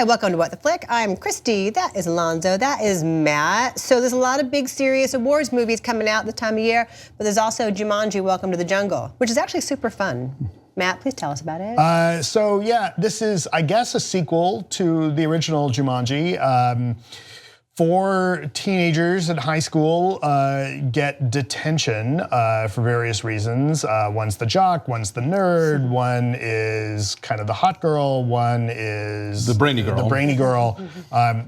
Hi, welcome to What the Flick. I'm Christy, that is Alonso, that is Matt. So there's a lot of big serious awards movies coming out this time of year, but there's also Jumanji, Welcome to the Jungle, which is actually super fun. Matt, please tell us about it. So yeah, this is, I guess, a sequel to the original Jumanji. 4 teenagers in high school get detention for various reasons. One's the jock, one's the nerd, one is kind of the hot girl, one is the brainy girl.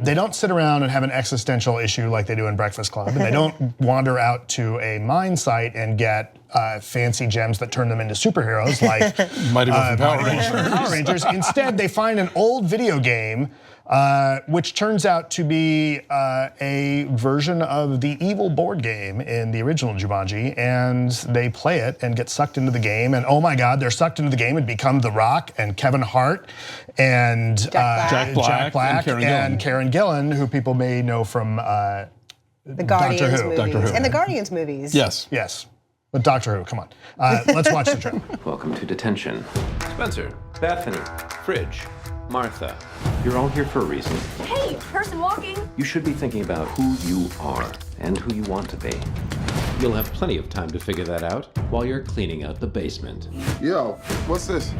They don't sit around and have an existential issue like they do in Breakfast Club, and they don't wander out to a mine site and get fancy gems that turn them into superheroes like Mighty Morphin Power Rangers. Instead, they find an old video game which turns out to be a version of the evil board game in the original Jumanji, and they play it and get sucked into the game, and oh my God, they're sucked into the game and become The Rock and Kevin Hart and Jack Black and Karen Gillan, who people may know from the Guardians movies. Doctor Who. And the Guardians movies. Yes. But Doctor Who, come on. Let's watch the trip. Welcome to detention. Spencer, Bethany, Fridge, Martha. You're all here for a reason. Hey, person walking. You should be thinking about who you are and who you want to be. You'll have plenty of time to figure that out while you're cleaning out the basement. Yo, what's this?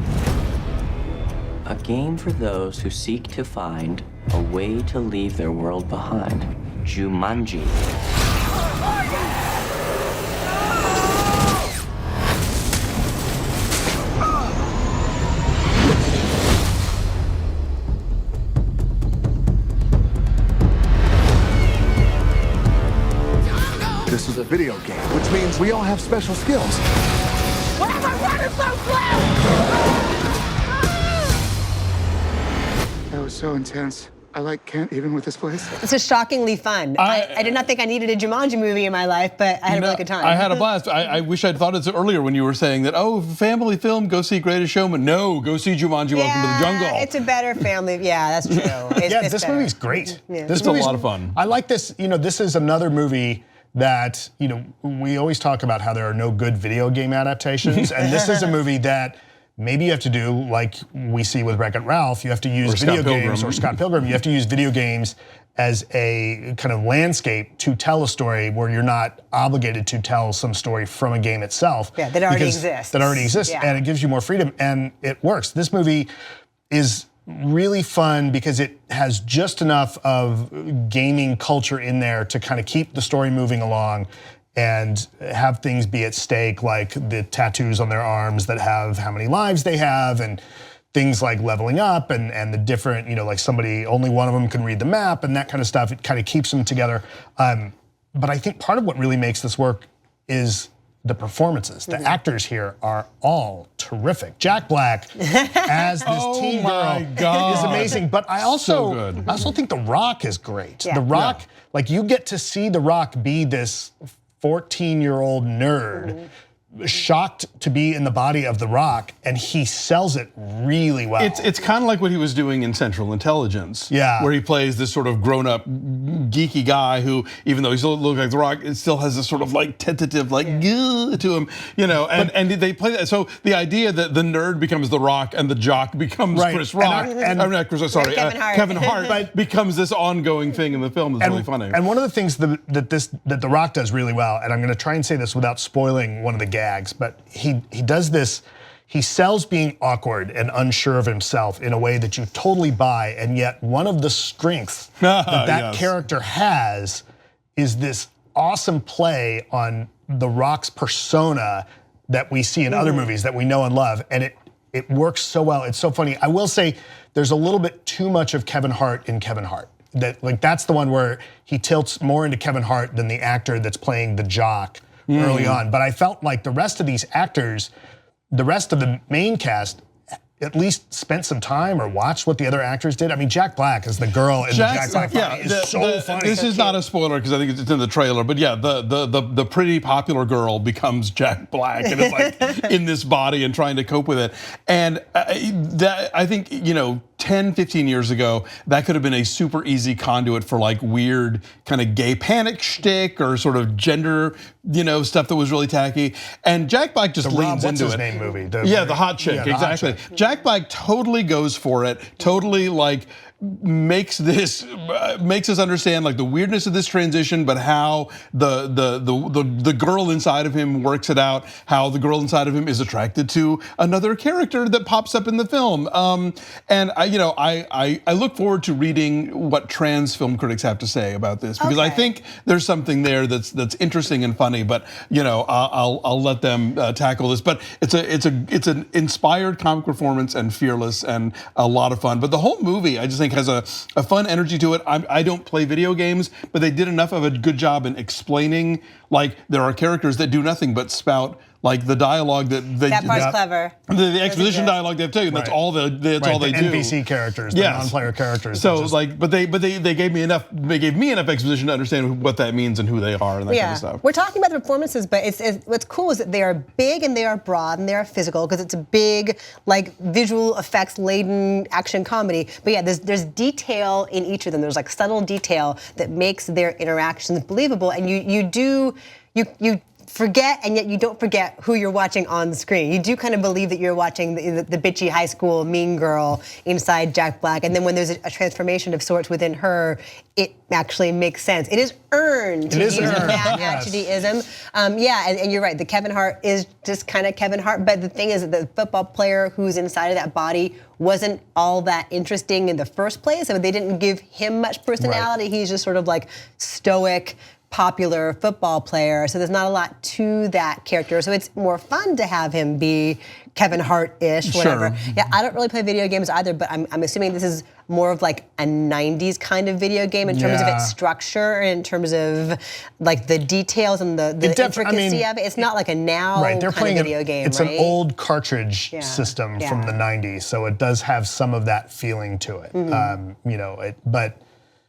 A game for those who seek to find a way to leave their world behind. Jumanji. This is a video game, which means we all have special skills. Why am I running so slow? That was so intense. I can't even with this place. This is shockingly fun. I did not think I needed a Jumanji movie in my life, but I had a really good time. I had a blast. I wish I'd thought it earlier when you were saying that, oh, family film, go see Greatest Showman. No, go see Jumanji, Welcome to the Jungle. It's a better family, yeah, that's true. This movie's great. Yeah. This It's a lot of fun. I like this, this is another movie that, we always talk about how there are no good video game adaptations, and this is a movie that maybe you have to do like we see with Wreck-It Ralph. You have to use video games, or Scott Pilgrim. You have to use video games as a kind of landscape to tell a story where you're not obligated to tell some story from a game itself. Yeah, that already exists. That already exists, Yeah. and it gives you more freedom, and it works. This movie is really fun because it has just enough of gaming culture in there to kind of keep the story moving along and have things be at stake, like the tattoos on their arms that have how many lives they have, and things like leveling up and the different, like only one of them can read the map and that kind of stuff. It kind of keeps them together. But I think part of what really makes this work is the performances. The actors here are all terrific. Jack Black as this teen girl is amazing. But I also think The Rock is great. Yeah. The Rock, like you get to see The Rock be this 14-year-old nerd, shocked to be in the body of The Rock, and he sells it really well. It's kind of like what he was doing in Central Intelligence, Yeah. where he plays this sort of grown-up, geeky guy who, even though he still looks like The Rock, it still has this sort of like tentative, like to him, and they play that. So the idea that the nerd becomes The Rock and the jock becomes Chris Rock, Kevin Hart becomes this ongoing thing in the film that's really funny. And one of the things that The Rock does really well, and I'm going to try and say this without spoiling one of the gags, but he does this. He sells being awkward and unsure of himself in a way that you totally buy, and yet one of the strengths that character has is this awesome play on The Rock's persona that we see in other movies that we know and love, and it works so well. It's so funny. I will say there's a little bit too much of Kevin Hart in Kevin Hart. That's the one where he tilts more into Kevin Hart than the actor that's playing the jock early on. But I felt like the rest of these actors, the rest of the main cast, at least spent some time or watched what the other actors did. I mean, Jack Black as the girl in the Jack Black funny is so funny. This is not a spoiler because I think it's in the trailer, but yeah, the pretty popular girl becomes Jack Black and is like in this body and trying to cope with it. And I think, 10, 15 years ago, that could have been a super easy conduit for like weird kind of gay panic shtick or sort of gender, stuff that was really tacky. And Jack Black just leans into it. What's his name movie? The hot chick, exactly. Jack Black totally goes for it, totally like makes us understand like the weirdness of this transition, but how the girl inside of him works it out, how the girl inside of him is attracted to another character that pops up in the film. And I look forward to reading what trans film critics have to say about this, because I think there's something there that's interesting and funny. But I'll let them tackle this. But it's an inspired comic performance and fearless and a lot of fun. But the whole movie, I just think, has a fun energy to it. I don't play video games, but they did enough of a good job in explaining, like, there are characters that do nothing but spout like the dialogue that part's clever. The exposition dialogue they have to tell you. That's all all they do. NPC characters, the non-player characters. So but they gave me enough exposition to understand what that means and who they are and that kind of stuff. We're talking about the performances, but what's cool is that they are big and they are broad and they are physical, because it's a big, like, visual effects laden action comedy. But yeah, there's detail in each of them. There's like subtle detail that makes their interactions believable, and you forget, and yet you don't forget who you're watching on the screen. You do kind of believe that you're watching the bitchy high school mean girl inside Jack Black, and then when there's a transformation of sorts within her, it actually makes sense. It is earned to use that Atchity-ism. And you're right, the Kevin Hart is just kind of Kevin Hart, but the thing is that the football player who's inside of that body wasn't all that interesting in the first place. I mean, they didn't give him much personality. He's just sort of like stoic, popular football player, so there's not a lot to that character. So it's more fun to have him be Kevin Hart-ish, whatever. Sure. Yeah, I don't really play video games either, but I'm assuming this is more of like a 90s kind of video game in terms of its structure, and in terms of like the details and the intricacy of it. It's not like a now they're kind playing of video game, It's right? an old cartridge system from the 90s, so it does have some of that feeling to it. But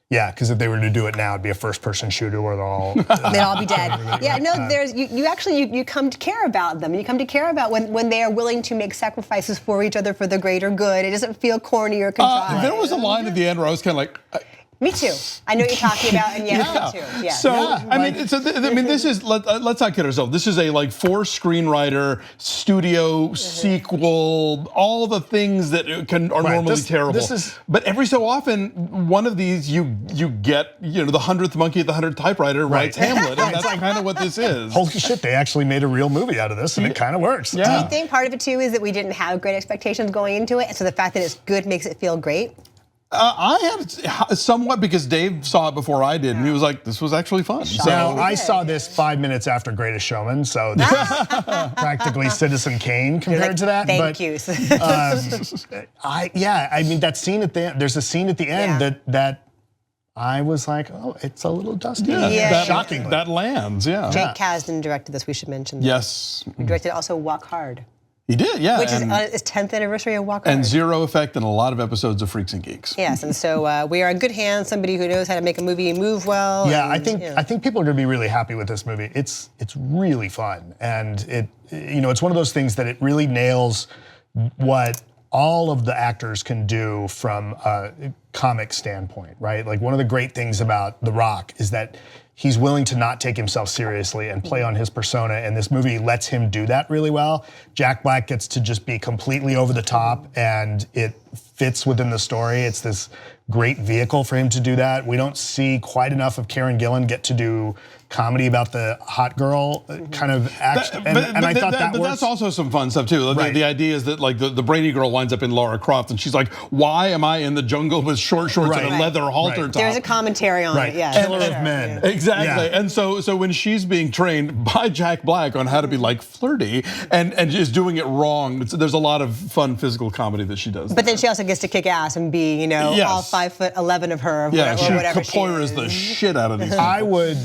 yeah, because if they were to do it now, it'd be a first-person shooter where they're all they'd all be dead. Yeah, no, you come to care about them. You come to care about when they are willing to make sacrifices for each other for the greater good. It doesn't feel corny or contrived. There was a line at the end where I was kind of like. Me too. I know what you're talking about, and me too. Yeah. So I mean, this is let's not kid ourselves. This is a like 4-screenwriter studio sequel. All the things that are normally terrible. But every so often, one of these you get the 100th monkey at the 100th typewriter writes Hamlet, and that's kind of what this is. Holy shit! They actually made a real movie out of this, and it kind of works. Do you think part of it too is that we didn't have great expectations going into it, so the fact that it's good makes it feel great? I had somewhat, because Dave saw it before I did, and he was like, "This was actually fun." So I saw this 5 minutes after Greatest Showman, so this is practically Citizen Kane compared to that. Thank you. I mean, that scene at the end. There's a scene at the end that I was like, oh, it's a little dusty. Shockingly. That lands. Jake Kasdan directed this. We should mention that. Yes. He directed also Walk Hard. He did, yeah. Which is his 10th anniversary of Walk Hard. And Zero Effect in a lot of episodes of Freaks and Geeks. Yes, and so we are in good hands. Somebody who knows how to make a movie move well. Yeah, I think people are going to be really happy with this movie. It's really fun, and it's one of those things that it really nails what all of the actors can do from a comic standpoint, right? Like, one of the great things about The Rock is that he's willing to not take himself seriously and play on his persona, and this movie lets him do that really well. Jack Black gets to just be completely over the top, and it fits within the story. It's this great vehicle for him to do that. We don't see quite enough of Karen Gillan get to do comedy about the hot girl kind of action. And I thought that works. But that's also some fun stuff too. The idea is that like the brainy girl winds up in Lara Croft, and she's like, why am I in the jungle with short shorts and a leather halter top? There's a commentary on it, yeah. Killer of men. Exactly. And so when she's being trained by Jack Black on how to be like flirty and is doing it wrong, there's a lot of fun physical comedy that she does. But then she also gets to kick ass and be, all 5'11" of her, or whatever she is. The shit out of these. I would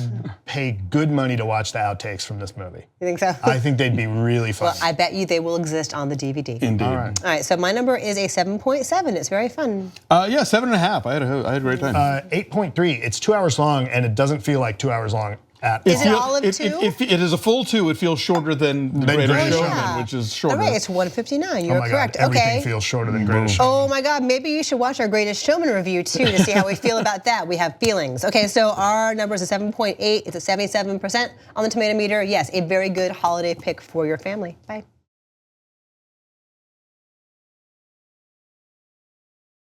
pay good money to watch the outtakes from this movie. You think so? I think they'd be really fun. Well, I bet you they will exist on the DVD. Indeed. All right, so my number is a 7.7. It's very fun. 7.5. I had a great time. 8.3. It's 2 hours long, and it doesn't feel like 2 hours long. Is it all of 2? It is a full 2. It feels shorter than The Greatest Showman, which is shorter. All right, it's 1:59. You're correct. God, everything feels shorter than Greatest Showman. Oh my God, maybe you should watch our Greatest Showman review too to see how we feel about that. We have feelings. Okay, so our number is a 7.8. It's a 77% on the tomato meter. Yes, a very good holiday pick for your family. Bye.